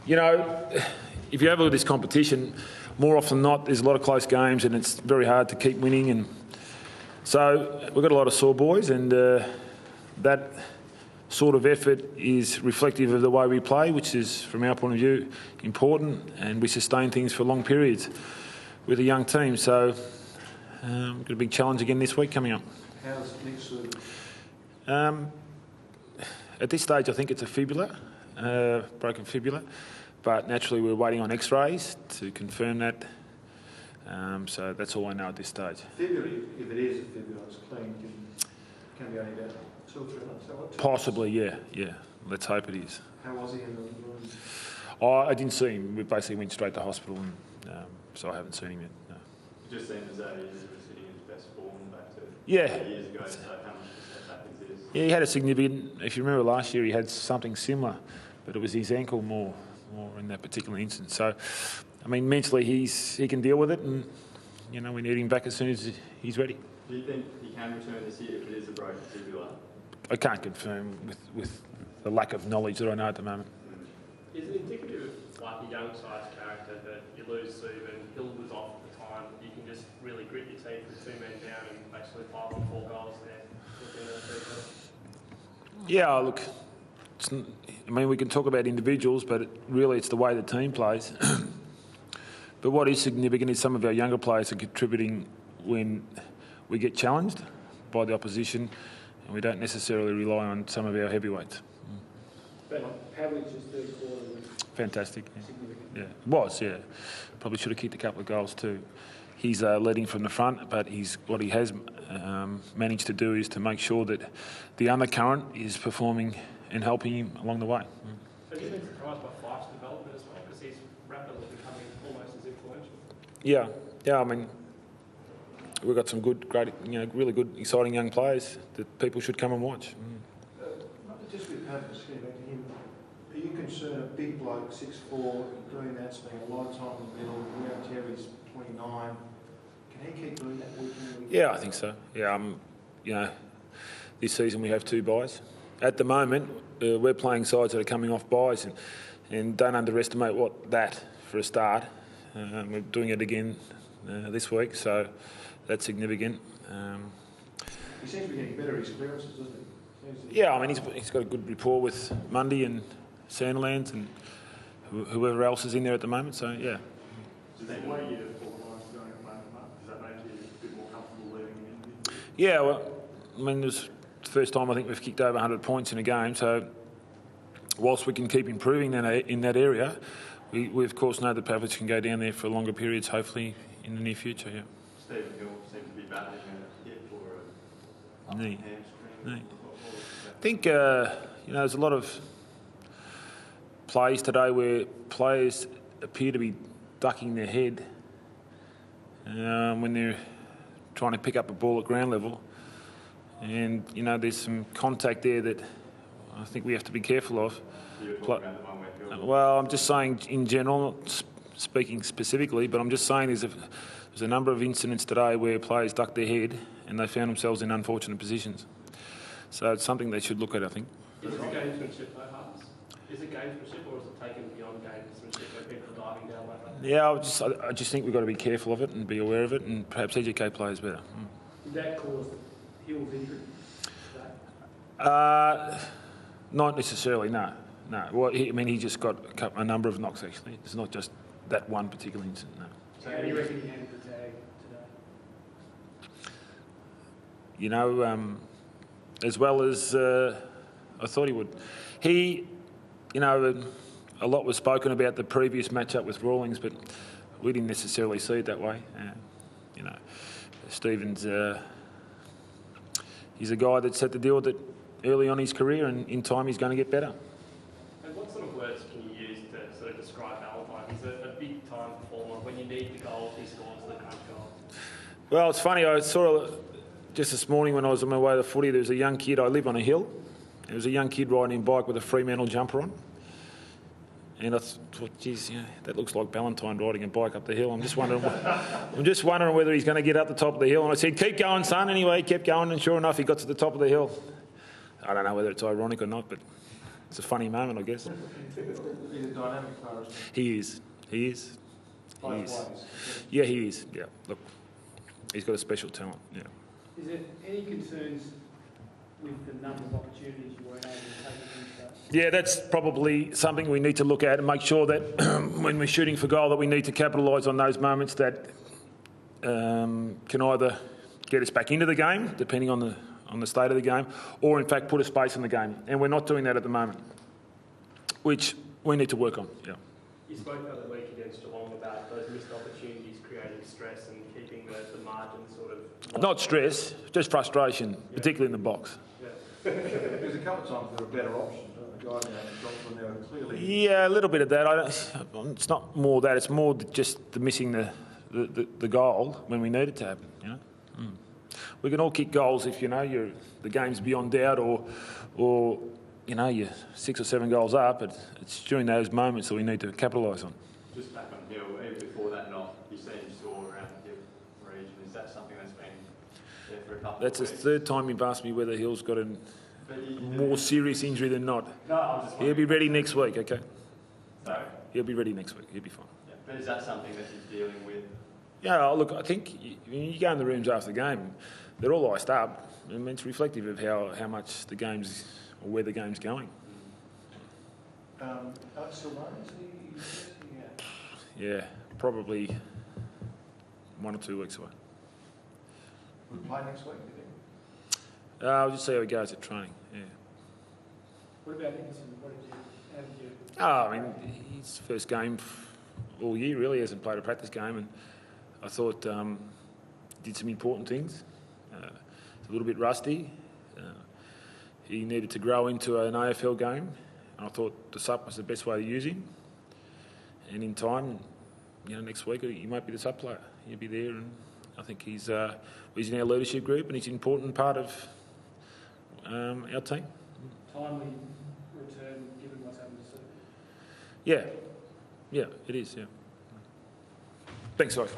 You know, if you have a look at this competition, more often than not, there's a lot of close games and it's very hard to keep winning. And so we've got a lot of sore boys, and that sort of effort is reflective of the way we play, which is, from our point of view, important, and we sustain things for long periods with a young team. So we've got a big challenge again this week coming up. How's next week? At this stage, I think it's a fibula, broken fibula, but naturally we're waiting on x-rays to confirm that. So that's all I know at this stage. Fibula, if it is a fibula, it's clean, can be only about 2 or 3 months. Possibly, yeah. Let's hope it is. How was he in the room? I didn't see him. We basically went straight to hospital, and so I haven't seen him yet. No. It just seems as though he was sitting in his best form back to years ago. So how much back is this? Yeah, he had a significant. If you remember last year, he had something similar, but it was his ankle more in that particular instance. So, I mean, mentally he can deal with it, and we need him back as soon as he's ready. Do you think he can return this year if it is a broken fibula? I can't confirm with the lack of knowledge that I know at the moment. Is it indicative of like a young side's character that you lose Stephen, Hill was off at the time, you can just really grit your teeth with 2 men down and basically 5 or 4 goals there? Yeah, look, we can talk about individuals, but really it's the way the team plays. But what is significant is some of our younger players are contributing when we get challenged by the opposition, and we don't necessarily rely on some of our heavyweights. Pavlich's third quarter was fantastic. significant. Yeah, it was. Yeah, probably should have kicked a couple of goals too. He's leading from the front, but what he has managed to do is to make sure that the undercurrent is performing and helping him along the way. Have you been surprised by Fyfe's development as well? Because he's rapidly becoming almost as influential. Yeah. I mean, we've got some great, really good, exciting young players that people should come and watch. Just with Pavlich, getting back to him, are you concerned a big bloke, 6'4", doing that, spending a lot of time in the middle, around Terry's 29, can he keep doing that week in, week out? Yeah, I think so. Yeah, this season we have 2 buys. At the moment, we're playing sides that are coming off buys, and don't underestimate that for a start. We're doing it again this week, so that's significant. He seems to be getting better experiences, doesn't he? Yeah, I mean, he's got a good rapport with Mundy and Sandilands and whoever else is in there at the moment, so yeah. Does that way you forward going at the moment, Mark? Does that make you a bit more comfortable leaving the interview? Yeah, well, I mean, it was the first time I think we've kicked over 100 points in a game, so whilst we can keep improving in that area, we of course know that Pavlich can go down there for longer periods, hopefully in the near future, yeah. Stephen Hill seems to be battling a hip or a Knee. hamstring. I think, there's a lot of plays today where players appear to be ducking their head when they're trying to pick up a ball at ground level. And, there's some contact there that I think we have to be careful of. You're talking about the one where Hill... Well, I'm just saying in general, speaking specifically, but I'm just saying there's a number of incidents today where players ducked their head and they found themselves in unfortunate positions. So it's something they should look at, I think. Is it gamesmanship though, Hans? Is it gamesmanship or is it taken beyond gamesmanship where people are diving down like that? Yeah, I just think we've got to be careful of it and be aware of it and perhaps educate players better. Did that cause Hill's injury? Not necessarily, no. Well, he just got a number of knocks, actually. It's not just that one particular incident, no. So how do you reckon he handled the tag today? As well as I thought he would. A lot was spoken about the previous matchup with Rawlings, but we didn't necessarily see it that way. Stephen's he's a guy that set the deal with it early on in his career, and in time he's going to get better. And what sort of words can you use to sort of describe Valentine? He's a big-time performer. When you need the goals, he scores the crunch goals. Well, it's funny. I saw just this morning when I was on my way to the footy, there was a young kid. I live on a hill. There was a young kid riding his bike with a Fremantle jumper on. And I thought, geez, that looks like Valentine riding a bike up the hill. I'm just wondering whether he's going to get up the top of the hill. And I said, keep going, son. Anyway, he kept going, and sure enough, he got to the top of the hill. I don't know whether it's ironic or not, but It's a funny moment, I guess. He's a dynamic player, isn't he? He is. Both He is. ways. Yeah, he is. Yeah, look, he's got a special talent. Yeah. Is there any concerns with the number of opportunities you weren't able to take against us? Yeah, that's probably something we need to look at and make sure that when we're shooting for goal that we need to capitalise on those moments that can either get us back into the game, depending on the state of the game, or in fact put a space in the game. And we're not doing that at the moment, which we need to work on. Yeah. You spoke the other week against Geelong about those missed opportunities creating stress and keeping the margin sort of... Not stress, just frustration, particularly in the box. There's a couple of times there are better options. The guy down the shots when they were clearly... Yeah, a little bit of that. It's not more that. It's more just the missing the goal when we need it to happen. You know, we can all kick goals if the game's beyond doubt, or you're 6 or 7 goals up. But it's during those moments that we need to capitalise on. Just back on Hill, even before that knock, you seem sore around the hip region. Is that something that's been there for a couple That's of the weeks? third time you've asked me whether Hill's got a more serious injury than not. No, I'm just He'll be ready next week, okay? Sorry? He'll be ready next week. He'll be fine. Yeah. But is that something that he's dealing with? Yeah, look, I think when you go in the rooms after the game, they're all iced up. I mean, it's reflective of how much the game's, or where the game's going. Alex Silvani, is he? Yeah, probably 1 or 2 weeks away. Will he play next week, do you think? I'll just see how he goes at training, yeah. What about Nicholson? How did you... I mean, his first game all year, really. He hasn't played a practice game, and I thought did some important things. He's a little bit rusty. He needed to grow into an AFL game, and I thought the SUP was the best way to use him. And in time, next week he might be the SUP player. He'll be there, and I think he's in our leadership group, and he's an important part of our team. Timely return, given what's happened to Silver? Yeah, it is, yeah. Thanks, guys.